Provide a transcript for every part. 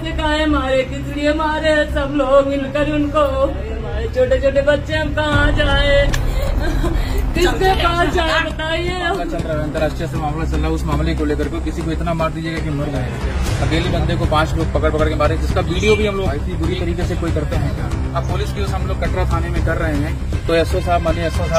कैसे खाए, मारे किसलिए मारे, सब लोग मिलकर उनको। हमारे छोटे छोटे बच्चे, हम कहाँ जाए, किसके पास जाए बताइए। चल रहा है अंतर्राष्ट्रीय से मामला चल रहा है, उस मामले को लेकर के किसी को इतना मार दीजिएगा कि मर गए। अकेले बंदे को 5 लोग पकड़ के मारे, जिसका वीडियो भी हम लोग इतनी बुरी तरीके से कोई करते हैं क्या। अब पुलिस की हम लोग कटरा थाने में कर रहे हैं, तो एसओ साहब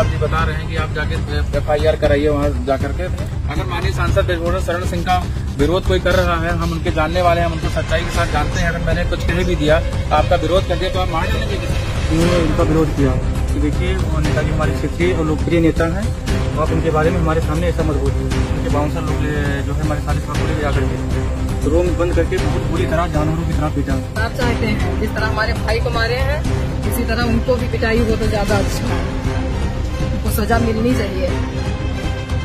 जी बता रहे हैं कि आप जाके FIR कराइए वहाँ जाकर के। अगर माननीय सांसद ब्रिजभूषण शरण सिंह का विरोध कोई कर रहा है, हम उनके जानने वाले हैं, हम उनको सच्चाई के साथ जानते हैं। अगर मैंने कुछ कह भी दिया, आपका विरोध कर दिया, तो आप मान लीजिए। उन्होंने उनका विरोध किया कि देखिए वो नेताजी हमारे क्षेत्रीय और लोकप्रिय नेता हैं, तो आप उनके बारे में हमारे सामने ऐसा मत बोलिए। उनके बाउंसर लोग जो है हमारे साथ ले जाकर के रूम बंद करके बहुत बुरी तरह जानवरों की तरह पीटा। आप चाहते हैं जिस तरह हमारे भाई को मारे हैं, इसी तरह उनको भी पिटाई हो तो ज्यादा अच्छा है, उनको सजा मिलनी चाहिए।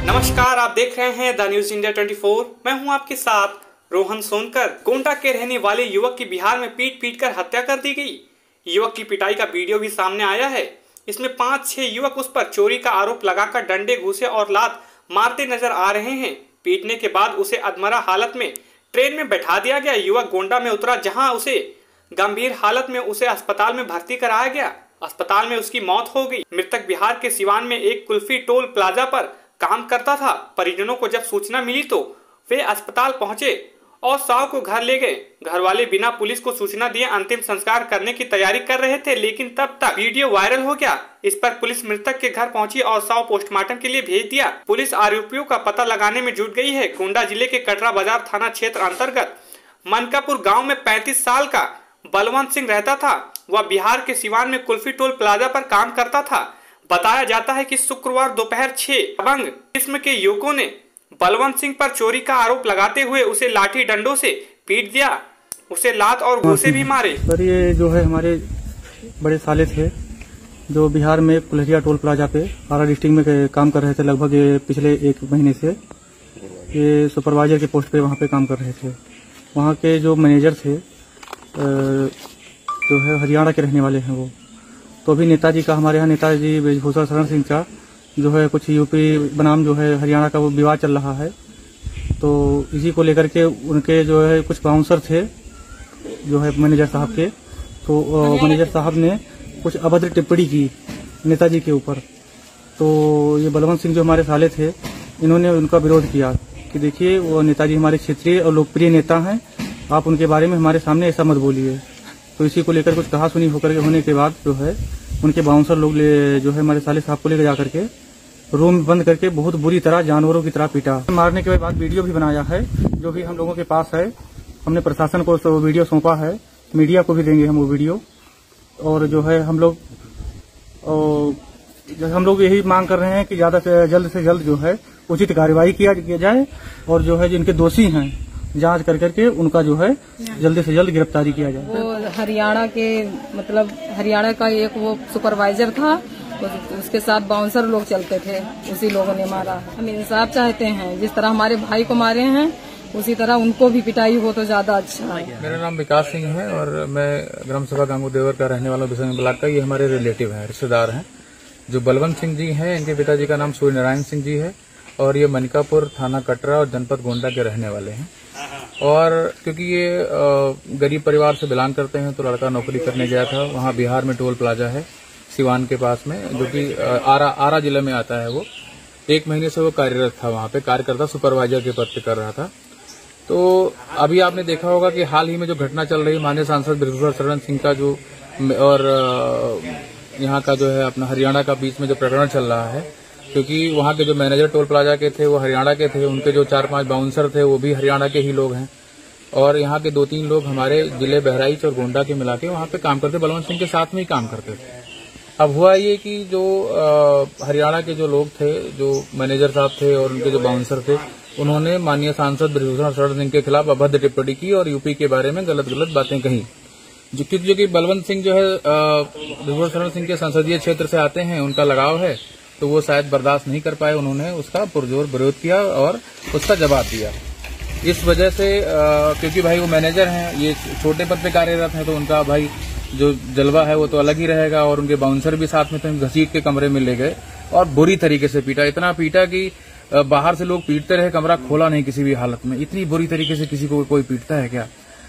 नमस्कार, आप देख रहे हैं द न्यूज इंडिया 24। मैं हूं आपके साथ रोहन सोनकर। गोंडा के रहने वाले युवक की बिहार में पीट कर हत्या कर दी गई। युवक की पिटाई का वीडियो भी सामने आया है। इसमें 5-6 युवक उस पर चोरी का आरोप लगाकर डंडे, घूंसे और लात मारते नजर आ रहे हैं। पीटने के बाद उसे अधमरा हालत में ट्रेन में बैठा दिया गया। युवक गोंडा में उतरा, जहां उसे गंभीर हालत में उसे अस्पताल में भर्ती कराया गया। अस्पताल में उसकी मौत हो गई। मृतक बिहार के सिवान में एक कुल्फी टोल प्लाजा पर काम करता था। परिजनों को जब सूचना मिली तो वे अस्पताल पहुंचे और शव को घर ले गए। घर वाले बिना पुलिस को सूचना दिए अंतिम संस्कार करने की तैयारी कर रहे थे, लेकिन तब तक वीडियो वायरल हो गया। इस पर पुलिस मृतक के घर पहुंची और शव पोस्टमार्टम के लिए भेज दिया। पुलिस आरोपियों का पता लगाने में जुट गई है। गोंडा जिले के कटरा बाजार थाना क्षेत्र अंतर्गत मनकापुर गाँव में 35 साल का बलवंत सिंह रहता था। वह बिहार के सिवान में कुल्फी टोल प्लाजा पर काम करता था। बताया जाता है कि शुक्रवार दोपहर 6 दबंग किस्म के युवकों ने बलवंत सिंह पर चोरी का आरोप लगाते हुए उसे लाठी डंडों से पीट दिया। उसे लात और घूंसे भी मारे। सर ये जो है हमारे बड़े साले थे, जो बिहार में कुल्हरिया टोल प्लाजा पे आरा डिस्ट्रिक्ट में काम कर रहे थे। लगभग पिछले 1 महीने से ये सुपरवाइजर के पोस्ट पे वहाँ पे काम कर रहे थे। वहाँ के जो मैनेजर थे जो है हरियाणा के रहने वाले हैं वो। तो अभी नेताजी का, हमारे यहाँ नेताजी ब्रिजभूषण शरण सिंह का जो है कुछ यूपी बनाम जो है हरियाणा का वो विवाद चल रहा है। तो इसी को लेकर के उनके जो है कुछ बाउंसर थे जो है मैनेजर साहब के, तो मैनेजर साहब ने कुछ अभद्र टिप्पणी की नेताजी के ऊपर। तो ये बलवंत सिंह जो हमारे साले थे, इन्होंने उनका विरोध किया कि देखिए वो नेताजी हमारे क्षेत्रीय और लोकप्रिय नेता हैं, आप उनके बारे में हमारे सामने ऐसा मत बोलिए। तो इसी को लेकर कुछ कहा सुनी होने के बाद जो है उनके बाउंसर लोग जो है हमारे साले साहब को लेकर जाकर के रूम बंद करके बहुत बुरी तरह जानवरों की तरह पीटा। मारने के बाद वीडियो भी बनाया है, जो भी हम लोगों के पास है। हमने प्रशासन को वीडियो सौंपा है, मीडिया को भी देंगे हम वो वीडियो। और जो है हम लोग यही मांग कर रहे हैं कि ज्यादा से जल्द जो है उचित कार्रवाई किया जाए, और जो है जिनके दोषी हैं जांच करके उनका जो है जल्दी से जल्द गिरफ्तारी किया जाए। वो हरियाणा के, मतलब हरियाणा का एक वो सुपरवाइजर था, उसके साथ बाउंसर लोग चलते थे, उसी लोगों ने मारा। हम इंसाफ चाहते हैं, जिस तरह हमारे भाई को मारे हैं उसी तरह उनको भी पिटाई हो तो ज्यादा अच्छा है। मेरा नाम विकास सिंह है और मैं ग्राम सभा गांगू देवर का रहने वाला बिशनगंज ब्लॉक का। ये हमारे रिलेटिव हैं, रिश्तेदार हैं। जो बलवंत सिंह जी हैं, इनके पिताजी का नाम सूर्य नारायण सिंह जी है और ये मनकापुर थाना कटरा और जनपद गोंडा के रहने वाले हैं। और क्योंकि ये गरीब परिवार से बिलोंग करते हैं, तो लड़का नौकरी करने गया था। वहाँ बिहार में टोल प्लाजा है सिवान के पास में, जो कि आरा जिले में आता है। वो 1 महीने से वो कार्यरत था, वहाँ पे कार्यकर्ता सुपरवाइजर के पद पे कर रहा था। तो अभी आपने देखा होगा कि हाल ही में जो घटना चल रही है, माननीय सांसद ब्रिजभूषण शरण सिंह का जो और यहाँ का जो है अपना हरियाणा का बीच में जो प्रकरण चल रहा है, क्योंकि वहाँ के जो मैनेजर टोल प्लाजा के थे वो हरियाणा के थे, उनके जो 4-5 बाउंसर थे वो भी हरियाणा के ही लोग हैं, और यहाँ के 2-3 लोग हमारे जिले बहराइच और गोंडा के मिला के वहाँ पे काम करते, बलवंत सिंह के साथ में ही काम करते थे। अब हुआ ये कि जो हरियाणा के जो लोग थे, जो मैनेजर साहब थे और उनके जो बाउंसर थे, उन्होंने माननीय सांसद ब्रिजभूषण शरण सिंह के खिलाफ अभद्र टिप्पणी की और यूपी के बारे में गलत बातें कही। जो कि बलवंत सिंह जो है ब्रिजभूषण शरण सिंह के संसदीय क्षेत्र से आते हैं, उनका लगाव है, तो वो शायद बर्दाश्त नहीं कर पाए। उन्होंने उसका पुरजोर विरोध किया और उसका जवाब दिया। इस वजह से क्योंकि भाई वो मैनेजर हैं, ये छोटे पद पे कार्यरत हैं, तो उनका भाई जो जलवा है वो तो अलग ही रहेगा। और उनके बाउंसर भी साथ में थे, घसीट के कमरे में ले गए और बुरी तरीके से पीटा। इतना पीटा कि बाहर से लोग पीटते रहे, कमरा खोला नहीं किसी भी हालत में। इतनी बुरी तरीके से किसी को कोई पीटता है क्या?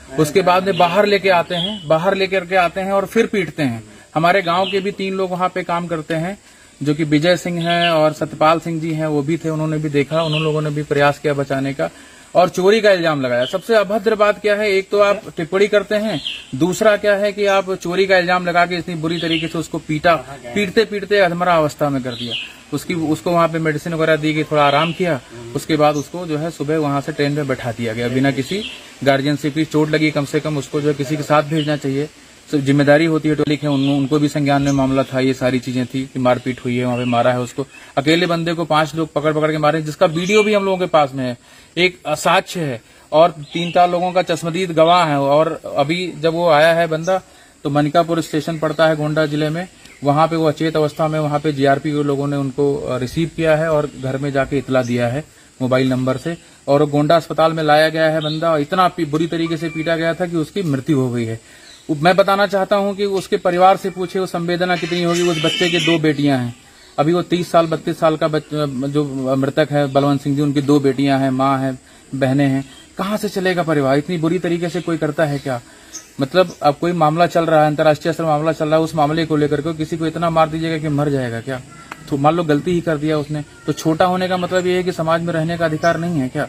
उसके बाद में बाहर लेके आते हैं और फिर पीटते हैं। हमारे गांव के भी 3 लोग वहां पे काम करते हैं, जो कि विजय सिंह हैं और सत्यपाल सिंह जी हैं, वो भी थे, उन्होंने भी देखा, उन लोगों ने भी प्रयास किया बचाने का और चोरी का इल्जाम लगाया। सबसे अभद्र बात क्या है, एक तो आप टिप्पणी करते हैं, दूसरा क्या है कि आप चोरी का इल्जाम लगा के इतनी बुरी तरीके से उसको पीटते पीटते अधमरा अवस्था में कर दिया। उसको वहां पे मेडिसिन वगैरह दी गई, थोड़ा आराम किया, उसके बाद उसको जो है सुबह वहां से ट्रेन में बैठा दिया गया बिना किसी गार्जियन से भी। चोट लगी, कम से कम उसको जो है किसी के साथ भेजना चाहिए, जिम्मेदारी होती है टोली के, उनको भी संज्ञान में मामला था। ये सारी चीजें थी कि मारपीट हुई है, वहां पे मारा है उसको। अकेले बंदे को 5 लोग पकड़ के मारे, जिसका वीडियो भी हम लोगों के पास में है, एक साक्ष्य है और 3-4 लोगों का चश्मदीद गवाह है। और अभी जब वो आया है बंदा, तो मनिकापुर स्टेशन पड़ता है गोंडा जिले में, वहां पे वो अचेत अवस्था में, वहां पे जीआरपी के लोगों ने उनको रिसीव किया है और घर में जाके इतला दिया है मोबाइल नंबर से, और गोंडा अस्पताल में लाया गया है बंदा। इतना बुरी तरीके से पीटा गया था कि उसकी मृत्यु हो गई है। मैं बताना चाहता हूं कि उसके परिवार से पूछे वो संवेदना कितनी होगी। उस बच्चे की 2 बेटियां हैं, अभी वो 30 साल 32 साल का जो मृतक है बलवंत सिंह जी, उनकी 2 बेटियां हैं, माँ है, बहनें हैं। कहां से चलेगा परिवार? इतनी बुरी तरीके से कोई करता है क्या? मतलब अब कोई मामला चल रहा है, अंतर्राष्ट्रीय स्तर मामला चल रहा है, उस मामले को लेकर के किसी को इतना मार दीजिएगा कि मर जाएगा क्या? तो मान लो गलती ही कर दिया उसने, तो छोटा होने का मतलब ये है कि समाज में रहने का अधिकार नहीं है क्या?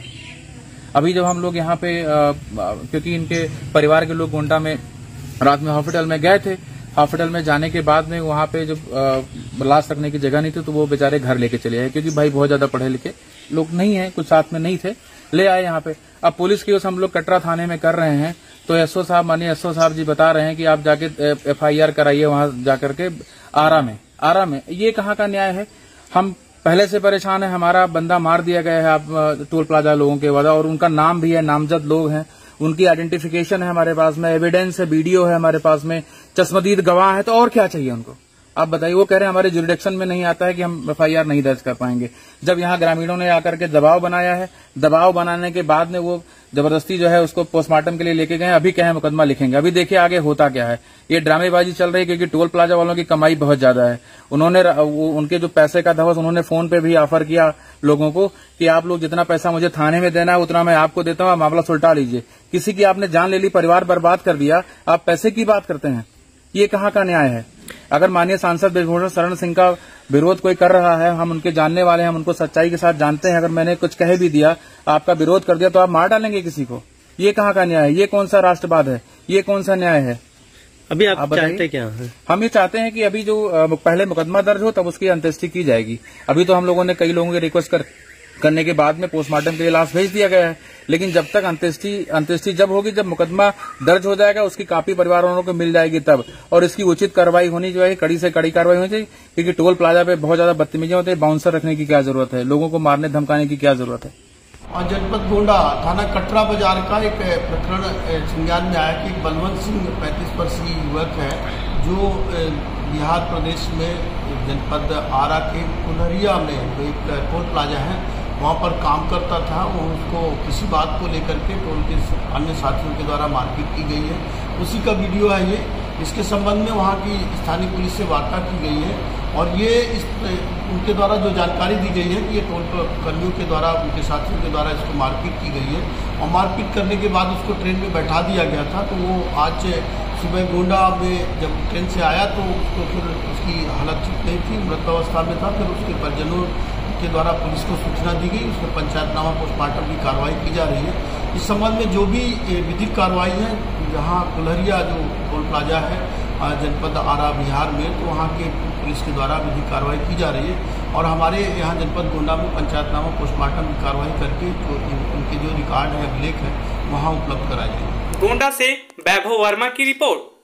अभी जब हम लोग यहाँ पे क्योंकि इनके परिवार के लोग गोंडा में रात में हॉस्पिटल में गए थे, हॉस्पिटल में जाने के बाद में वहां पे जब लाश रखने की जगह नहीं थी, तो वो बेचारे घर लेके चले आए, क्योंकि भाई बहुत ज्यादा पढ़े लिखे लोग नहीं है, कुछ साथ में नहीं थे, ले आए यहाँ पे। अब पुलिस की ओर से हम लोग कटरा थाने में कर रहे हैं, तो एसओ साहब, माननीय एसओ साहब जी बता रहे हैं कि आप जाके FIR कराइए वहां जाकर के आरा में। ये कहाँ का न्याय है? हम पहले से परेशान है, हमारा बंदा मार दिया गया है आप टोल प्लाजा लोगों के वजह, और उनका नाम भी है, नामजद लोग हैं, उनकी आइडेंटिफिकेशन है हमारे पास में, एविडेंस है, वीडियो है हमारे पास में, चश्मदीद गवाह है, तो और क्या चाहिए उनको? आप बताइए। वो कह रहे हैं हमारे जुरिडिक्शन में नहीं आता है कि हम FIR नहीं दर्ज कर पाएंगे। जब यहाँ ग्रामीणों ने आकर के दबाव बनाया है, दबाव बनाने के बाद में वो जबरदस्ती जो है उसको पोस्टमार्टम के लिए लेके गए, अभी कहे मुकदमा लिखेंगे। अभी देखिए आगे होता क्या है। ये ड्रामेबाजी चल रही है, क्योंकि टोल प्लाजा वालों की कमाई बहुत ज्यादा है। उन्होंने उनके जो पैसे का धवस, उन्होंने फोन पे भी ऑफर किया लोगों को कि आप लोग जितना पैसा मुझे थाने में देना है उतना मैं आपको देता हूँ, मामला सुलटा लीजिए। किसी की आपने जान ले ली, परिवार बर्बाद कर दिया, आप पैसे की बात करते हैं? ये कहाँ का न्याय है? अगर माननीय सांसद ब्रजभूषण शरण सिंह का विरोध कोई कर रहा है, हम उनके जानने वाले हैं, हम उनको सच्चाई के साथ जानते हैं, अगर मैंने कुछ कह भी दिया, आपका विरोध कर दिया, तो आप मार डालेंगे किसी को? ये कहाँ का न्याय है? ये कौन सा राष्ट्रवाद है? ये कौन सा न्याय है? अभी आप चाहते क्या है? हम ये चाहते हैं कि अभी जो पहले मुकदमा दर्ज हो, तब उसकी अंत्येष्टि की जाएगी। अभी तो हम लोगों ने कई लोगों की रिक्वेस्ट करने के बाद में पोस्टमार्टम के लिए लाश भेज दिया गया है, लेकिन जब तक अंत्येष्टि जब होगी, जब मुकदमा दर्ज हो जाएगा, उसकी कापी परिवार वालों को मिल जाएगी तब, और इसकी उचित कार्रवाई होनी चाहिए, कड़ी से कड़ी कार्रवाई होनी चाहिए। क्योंकि टोल प्लाजा पे बहुत ज्यादा बदतमीजियां होती है, बाउंसर रखने की क्या जरूरत है? लोगों को मारने धमकाने की क्या जरूरत है? और जनपद गोंडा थाना कटरा बाजार का एक प्रकरण संज्ञान में आया कि बलवंत सिंह 35 वर्षीय युवक है, जो बिहार प्रदेश में जनपद आरा के कुलहरिया में जो एक टोल प्लाजा है वहाँ पर काम करता था। वो उसको किसी बात को लेकर के टोल के अन्य साथियों के द्वारा मारपीट की गई है, उसी का वीडियो है ये। इसके संबंध में वहाँ की स्थानीय पुलिस से वार्ता की गई है, और ये उनके द्वारा जो जानकारी दी गई है कि ये टोल कर्मियों के द्वारा, उनके साथियों के द्वारा इसको मारपीट की गई है, और मारपीट करने के बाद उसको ट्रेन में बैठा दिया गया था। तो वो आज सुबह गोंडा में जब ट्रेन से आया, तो उसको फिर उसकी हालत ठीक नहीं थी, मृत अवस्था में था। फिर उसके परिजनों के द्वारा पुलिस को सूचना दी गई, उसमें पंचायतनामा पोस्टमार्टम की कार्रवाई की जा रही है। इस संबंध में जो भी विधिक कार्रवाई है, जहाँ कुलहरिया जो टोल प्लाजा है जनपद आरा बिहार में, तो वहाँ के पुलिस के द्वारा विधिक कार्रवाई की जा रही है, और हमारे यहाँ जनपद गोंडा में पंचायतनामा पोस्टमार्टम की कार्रवाई करके जो उनके जो रिकॉर्ड है, अभिलेख है, वहाँ उपलब्ध कराए जाएंगे। गोंडा से वैभव वर्मा की रिपोर्ट।